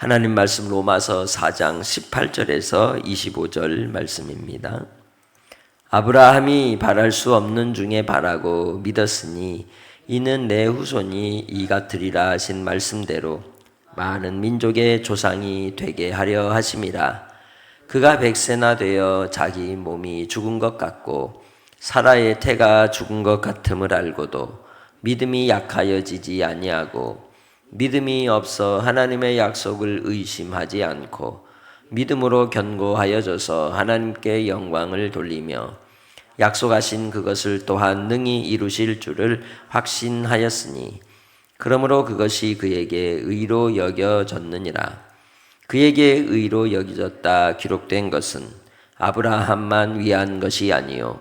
하나님 말씀 로마서 4장 18절에서 25절 말씀입니다. 아브라함이 바랄 수 없는 중에 바라고 믿었으니 이는 내 후손이 이 같으리라 하신 말씀대로 많은 민족의 조상이 되게 하려 하심이라. 그가 100세나 되어 자기 몸이 죽은 것 같고 사라의 태가 죽은 것 같음을 알고도 믿음이 약하여지지 아니하고 믿음이 없어 하나님의 약속을 의심하지 않고 믿음으로 견고하여져서 하나님께 영광을 돌리며 약속하신 그것을 또한 능히 이루실 줄을 확신하였으니 그러므로 그것이 그에게 의로 여겨졌느니라. 그에게 의로 여겨졌다 기록된 것은 아브라함만 위한 것이 아니요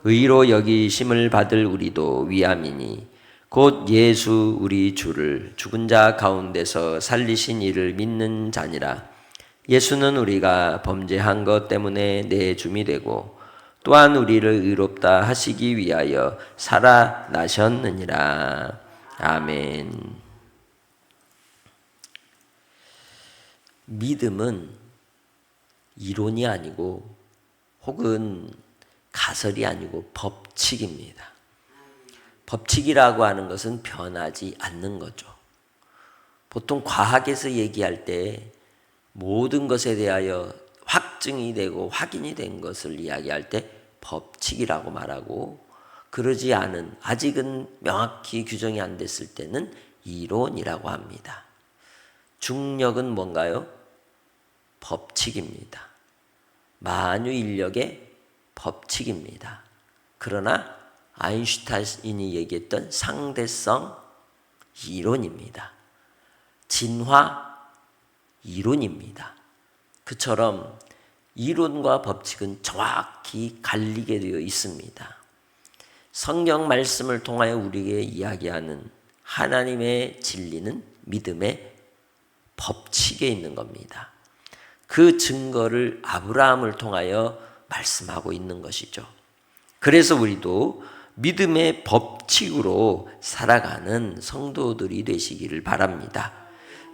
의로 여기심을 받을 우리도 위함이니 곧 예수 우리 주를 죽은 자 가운데서 살리신 이를 믿는 자니라. 예수는 우리가 범죄한 것 때문에 내 줌이 되고 또한 우리를 의롭다 하시기 위하여 살아나셨느니라. 아멘. 믿음은 이론이 아니고 혹은 가설이 아니고 법칙입니다. 법칙이라고 하는 것은 변하지 않는 거죠. 보통 과학에서 얘기할 때 모든 것에 대하여 확증이 되고 확인이 된 것을 이야기할 때 법칙이라고 말하고, 그러지 않은, 아직은 명확히 규정이 안 됐을 때는 이론이라고 합니다. 중력은 뭔가요? 법칙입니다. 만유인력의 법칙입니다. 그러나 아인슈타인이 얘기했던 상대성 이론입니다. 진화 이론입니다. 그처럼 이론과 법칙은 정확히 갈리게 되어 있습니다. 성경 말씀을 통하여 우리에게 이야기하는 하나님의 진리는 믿음의 법칙에 있는 겁니다. 그 증거를 아브라함을 통하여 말씀하고 있는 것이죠. 그래서 우리도 믿음의 법칙으로 살아가는 성도들이 되시기를 바랍니다.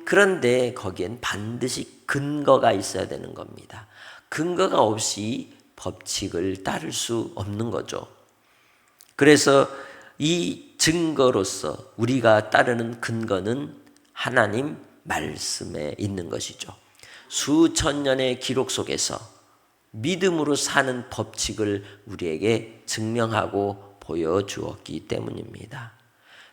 그런데 거기엔 반드시 근거가 있어야 되는 겁니다. 근거가 없이 법칙을 따를 수 없는 거죠. 그래서 이 증거로서 우리가 따르는 근거는 하나님 말씀에 있는 것이죠. 수천 년의 기록 속에서 믿음으로 사는 법칙을 우리에게 증명하고 보여주었기 때문입니다.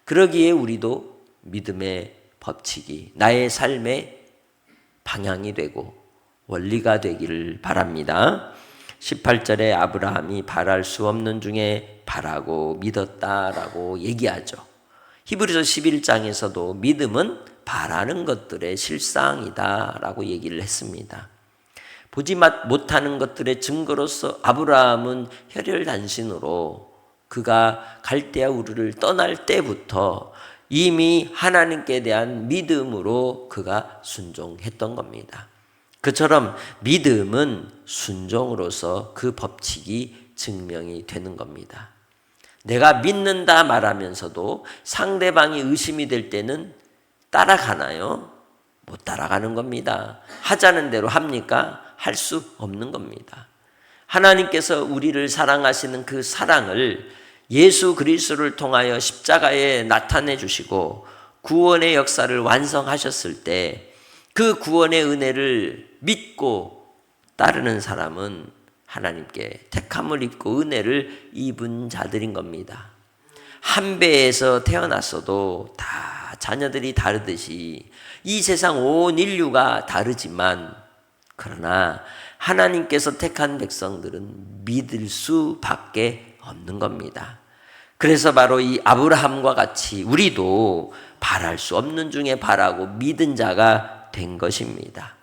그러기에 우리도 믿음의 법칙이 나의 삶의 방향이 되고 원리가 되기를 바랍니다. 18절에 아브라함이 바랄 수 없는 중에 바라고 믿었다라고 얘기하죠. 히브리서 11장에서도 믿음은 바라는 것들의 실상이다라고 얘기를 했습니다. 보지 못하는 것들의 증거로서 아브라함은 혈혈단신으로 그가 갈대아 우르를 떠날 때부터 이미 하나님께 대한 믿음으로 그가 순종했던 겁니다. 그처럼 믿음은 순종으로서 그 법칙이 증명이 되는 겁니다. 내가 믿는다 말하면서도 상대방이 의심이 될 때는 따라가나요? 못 따라가는 겁니다. 하자는 대로 합니까? 할 수 없는 겁니다. 하나님께서 우리를 사랑하시는 그 사랑을 예수 그리스도를 통하여 십자가에 나타내 주시고 구원의 역사를 완성하셨을 때 그 구원의 은혜를 믿고 따르는 사람은 하나님께 택함을 입고 은혜를 입은 자들인 겁니다. 한 배에서 태어났어도 다 자녀들이 다르듯이 이 세상 온 인류가 다르지만 그러나 하나님께서 택한 백성들은 믿을 수밖에 없는 겁니다. 그래서 바로 이 아브라함과 같이 우리도 바랄 수 없는 중에 바라고 믿은 자가 된 것입니다.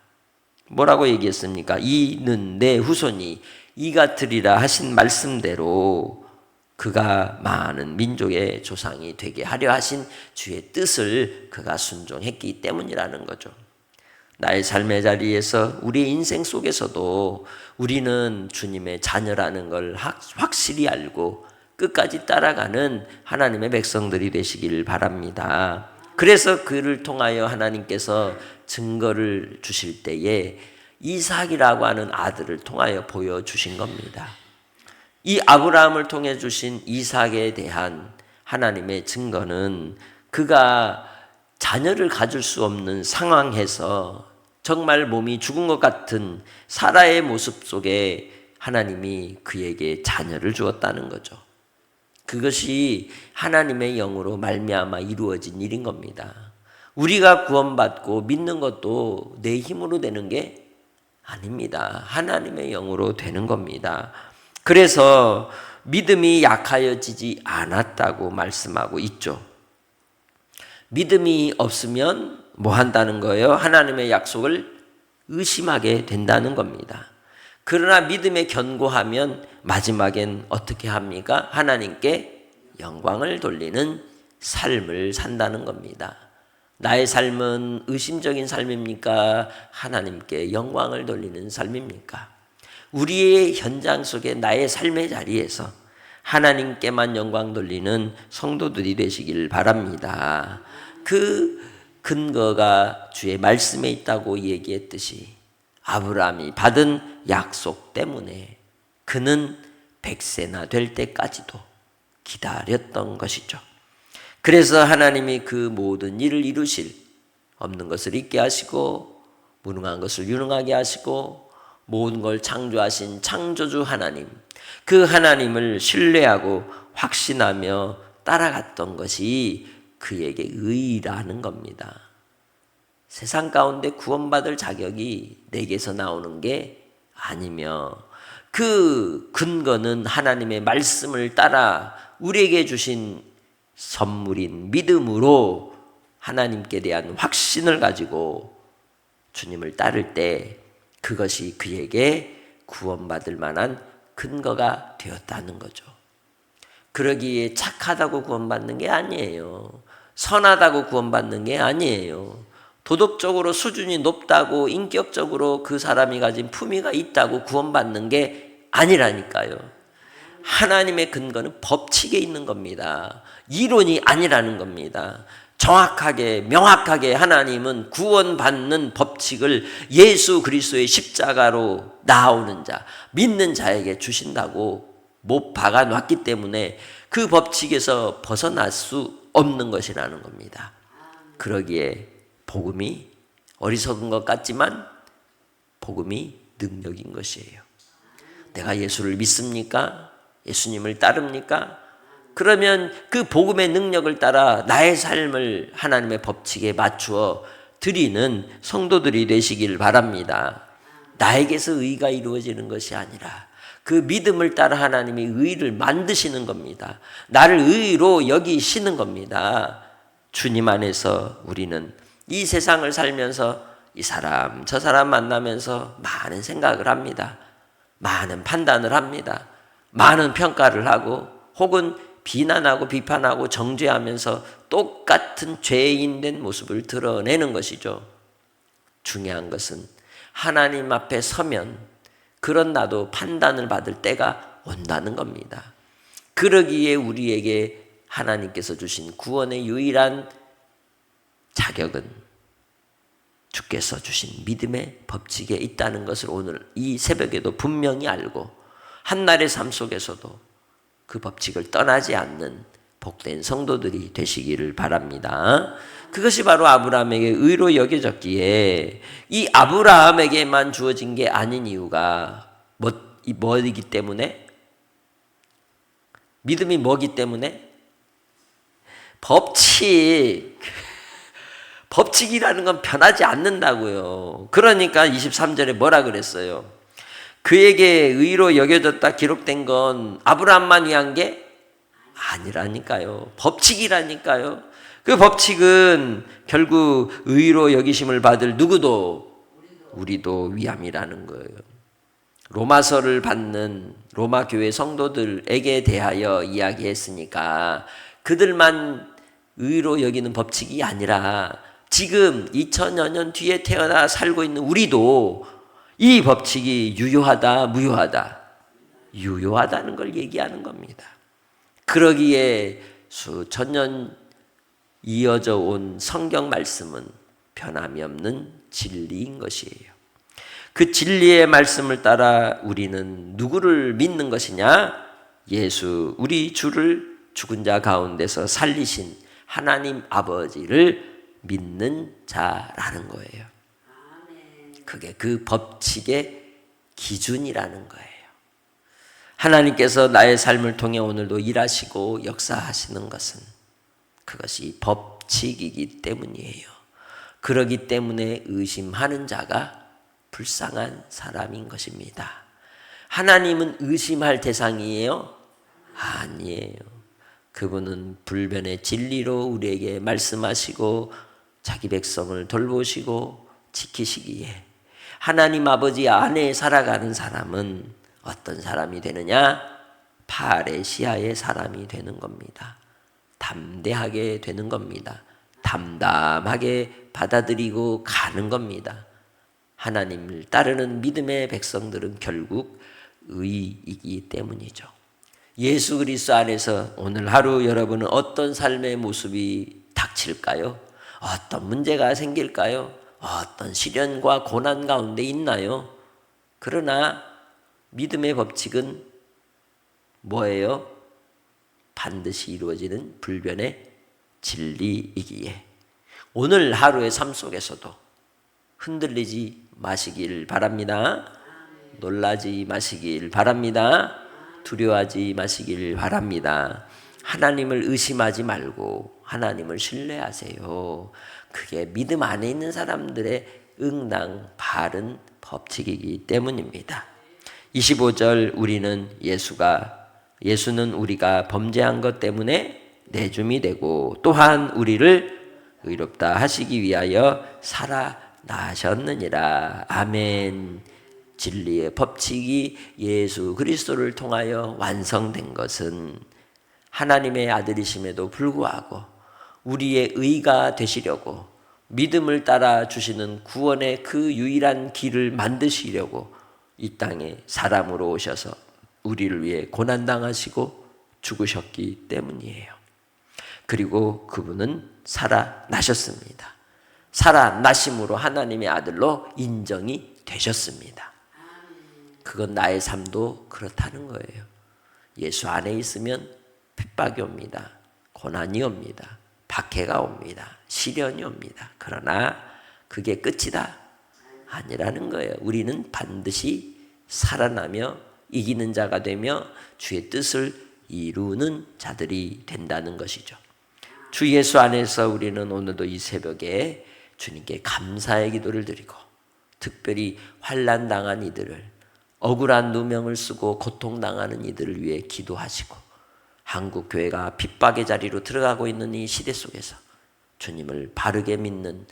뭐라고 얘기했습니까? 이는 내 후손이 이 같으리라 하신 말씀대로 그가 많은 민족의 조상이 되게 하려 하신 주의 뜻을 그가 순종했기 때문이라는 거죠. 나의 삶의 자리에서 우리 인생 속에서도 우리는 주님의 자녀라는 걸 확실히 알고 끝까지 따라가는 하나님의 백성들이 되시길 바랍니다. 그래서 그를 통하여 하나님께서 증거를 주실 때에 이삭이라고 하는 아들을 통하여 보여주신 겁니다. 이 아브라함을 통해 주신 이삭에 대한 하나님의 증거는 그가 자녀를 가질 수 없는 상황에서 정말 몸이 죽은 것 같은 사라의 모습 속에 하나님이 그에게 자녀를 주었다는 거죠. 그것이 하나님의 영으로 말미암아 이루어진 일인 겁니다. 우리가 구원받고 믿는 것도 내 힘으로 되는 게 아닙니다. 하나님의 영으로 되는 겁니다. 그래서 믿음이 약하여지지 않았다고 말씀하고 있죠. 믿음이 없으면 뭐 한다는 거예요? 하나님의 약속을 의심하게 된다는 겁니다. 그러나 믿음에 견고하면 마지막엔 어떻게 합니까? 하나님께 영광을 돌리는 삶을 산다는 겁니다. 나의 삶은 의심적인 삶입니까? 하나님께 영광을 돌리는 삶입니까? 우리의 현장 속에 나의 삶의 자리에서 하나님께만 영광 돌리는 성도들이 되시길 바랍니다. 그 근거가 주의 말씀에 있다고 얘기했듯이 아브라함이 받은 약속 때문에 그는 100세나 될 때까지도 기다렸던 것이죠. 그래서 하나님이 그 모든 일을 이루실, 없는 것을 있게 하시고 무능한 것을 유능하게 하시고 모든 걸 창조하신 창조주 하나님, 그 하나님을 신뢰하고 확신하며 따라갔던 것이 그에게 의라는 겁니다. 세상 가운데 구원받을 자격이 내게서 나오는 게 아니며 그 근거는 하나님의 말씀을 따라 우리에게 주신 선물인 믿음으로 하나님께 대한 확신을 가지고 주님을 따를 때 그것이 그에게 구원받을 만한 근거가 되었다는 거죠. 그러기에 착하다고 구원받는 게 아니에요. 선하다고 구원받는 게 아니에요. 도덕적으로 수준이 높다고 인격적으로 그 사람이 가진 품위가 있다고 구원받는 게 아니라니까요. 하나님의 근거는 법칙에 있는 겁니다. 이론이 아니라는 겁니다. 정확하게 명확하게 하나님은 구원받는 법칙을 예수 그리스도의 십자가로 나아오는 자, 믿는 자에게 주신다고 못 박아놨기 때문에 그 법칙에서 벗어날 수 없는 것이라는 겁니다. 그러기에 복음이 어리석은 것 같지만 복음이 능력인 것이에요. 내가 예수를 믿습니까? 예수님을 따릅니까? 그러면 그 복음의 능력을 따라 나의 삶을 하나님의 법칙에 맞추어 드리는 성도들이 되시길 바랍니다. 나에게서 의가 이루어지는 것이 아니라 그 믿음을 따라 하나님이 의를 만드시는 겁니다. 나를 의로 여기시는 겁니다. 주님 안에서 우리는 이 세상을 살면서 이 사람 저 사람 만나면서 많은 생각을 합니다. 많은 판단을 합니다. 많은 평가를 하고 혹은 비난하고 비판하고 정죄하면서 똑같은 죄인된 모습을 드러내는 것이죠. 중요한 것은 하나님 앞에 서면 그런 나도 판단을 받을 때가 온다는 겁니다. 그러기에 우리에게 하나님께서 주신 구원의 유일한 자격은 주께서 주신 믿음의 법칙에 있다는 것을 오늘 이 새벽에도 분명히 알고 한날의 삶 속에서도 그 법칙을 떠나지 않는 복된 성도들이 되시기를 바랍니다. 그것이 바로 아브라함에게 의로 여겨졌기에 이 아브라함에게만 주어진 게 아닌 이유가 뭐이기 때문에? 믿음이 뭐기 때문에? 법칙이라는 건 변하지 않는다고요. 그러니까 23절에 뭐라 그랬어요? 그에게 의로 여겨졌다 기록된 건 아브라함만 위한 게 아니라니까요. 법칙이라니까요. 그 법칙은 결국 의로 여기심을 받을 누구도 우리도 위함이라는 거예요. 로마서를 받는 로마 교회 성도들에게 대하여 이야기했으니까 그들만 의로 여기는 법칙이 아니라 지금 2000여 년 뒤에 태어나 살고 있는 우리도 이 법칙이 유효하다, 무효하다? 유효하다는 걸 얘기하는 겁니다. 그러기에 수천 년 이어져 온 성경 말씀은 변함이 없는 진리인 것이에요. 그 진리의 말씀을 따라 우리는 누구를 믿는 것이냐? 예수, 우리 주를 죽은 자 가운데서 살리신 하나님 아버지를 믿는 자라는 거예요. 그게 그 법칙의 기준이라는 거예요. 하나님께서 나의 삶을 통해 오늘도 일하시고 역사하시는 것은 그것이 법칙이기 때문이에요. 그러기 때문에 의심하는 자가 불쌍한 사람인 것입니다. 하나님은 의심할 대상이에요? 아니에요. 그분은 불변의 진리로 우리에게 말씀하시고 자기 백성을 돌보시고 지키시기에 하나님 아버지 안에 살아가는 사람은 어떤 사람이 되느냐? 파레시아의 사람이 되는 겁니다. 담대하게 되는 겁니다. 담담하게 받아들이고 가는 겁니다. 하나님을 따르는 믿음의 백성들은 결국 의이기 때문이죠. 예수 그리스도 안에서 오늘 하루 여러분은 어떤 삶의 모습이 닥칠까요? 어떤 문제가 생길까요? 어떤 시련과 고난 가운데 있나요? 그러나 믿음의 법칙은 뭐예요? 반드시 이루어지는 불변의 진리이기에 오늘 하루의 삶 속에서도 흔들리지 마시길 바랍니다. 놀라지 마시길 바랍니다. 두려워하지 마시길 바랍니다. 하나님을 의심하지 말고 하나님을 신뢰하세요. 그게 믿음 안에 있는 사람들의 응당 바른 법칙이기 때문입니다. 25절 우리는 예수는 우리가 범죄한 것 때문에 내줌이 되고 또한 우리를 의롭다 하시기 위하여 살아나셨느니라. 아멘. 진리의 법칙이 예수 그리스도를 통하여 완성된 것은 하나님의 아들이심에도 불구하고 우리의 의가 되시려고 믿음을 따라 주시는 구원의 그 유일한 길을 만드시려고 이 땅에 사람으로 오셔서 우리를 위해 고난당하시고 죽으셨기 때문이에요. 그리고 그분은 살아나셨습니다. 살아나심으로 하나님의 아들로 인정이 되셨습니다. 그건 나의 삶도 그렇다는 거예요. 예수 안에 있으면 핍박이 옵니다. 고난이 옵니다. 박해가 옵니다. 시련이 옵니다. 그러나 그게 끝이다? 아니라는 거예요. 우리는 반드시 살아나며 이기는 자가 되며 주의 뜻을 이루는 자들이 된다는 것이죠. 주 예수 안에서 우리는 오늘도 이 새벽에 주님께 감사의 기도를 드리고 특별히 환난 당한 이들을 억울한 누명을 쓰고 고통당하는 이들을 위해 기도하시고 한국 교회가 핍박의 자리로 들어가고 있는 이 시대 속에서 주님을 바르게 믿는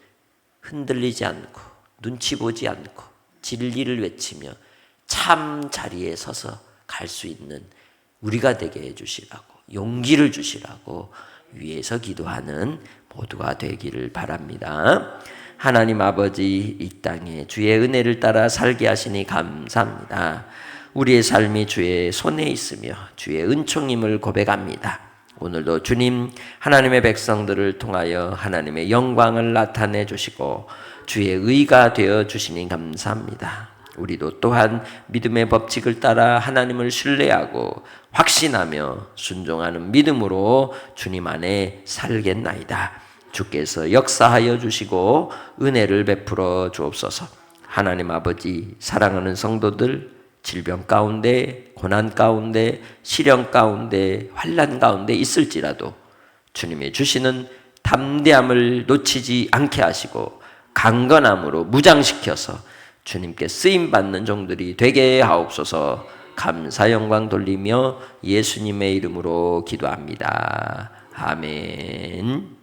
흔들리지 않고 눈치 보지 않고 진리를 외치며 참 자리에 서서 갈 수 있는 우리가 되게 해주시라고 용기를 주시라고 위에서 기도하는 모두가 되기를 바랍니다. 하나님 아버지 이 땅에 주의 은혜를 따라 살게 하시니 감사합니다. 우리의 삶이 주의 손에 있으며 주의 은총임을 고백합니다. 오늘도 주님 하나님의 백성들을 통하여 하나님의 영광을 나타내 주시고 주의 의가 되어 주시니 감사합니다. 우리도 또한 믿음의 법칙을 따라 하나님을 신뢰하고 확신하며 순종하는 믿음으로 주님 안에 살겠나이다. 주께서 역사하여 주시고 은혜를 베풀어 주옵소서. 하나님 아버지 사랑하는 성도들 질병 가운데 고난 가운데 시련 가운데 환난 가운데 있을지라도 주님이 주시는 담대함을 놓치지 않게 하시고 강건함으로 무장시켜서 주님께 쓰임받는 종들이 되게 하옵소서. 감사 영광 돌리며 예수님의 이름으로 기도합니다. 아멘.